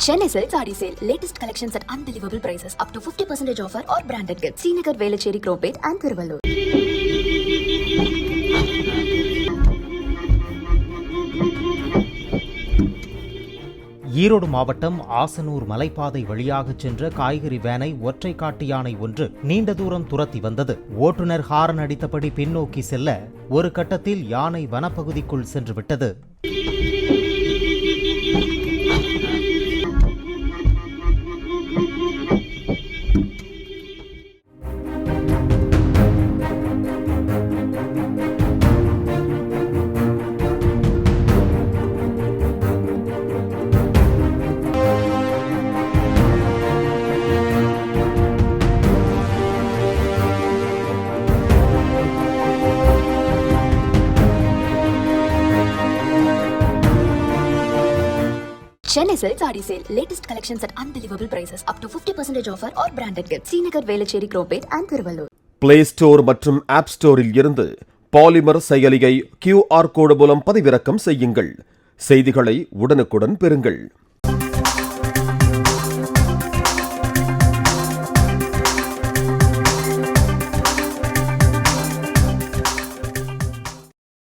Chennai Silk Saree Sale. Latest collections at unbelievable prices. Up to 50% offer or branded gifts. Srinagar, Velachery, Cropate and Thiruvallur. Erode மாவட்டம் ஆசனூர் மலைப்பாதை வழியாக சென்ற காய்கறி வேனை ஒற்றை காட்டு யானை ஒன்று நீண்ட தூரம் துரத்தி வந்தது. ஓட்டுநர் ஹாரன் அடித்தபடி பின்னோக்கி செல்ல ஒரு கட்டத்தில் யானை வனப்பகுதிக்குள் சென்றுவிட்டது. Chennai Silk Saree Sale. Latest collections at unbelievable prices. Up to 50% offer or branded gifts. Srinagar, Velachery, Cropate and Thiruvallur. Play store மற்றும் ஆப் ஸ்டோரில் இருந்து பாலிமர் செயலியை QR கோடு மூலம் பதிவிறக்கம் செய்யுங்கள். செய்திகளை உடனுக்குடன் பெறுங்கள்.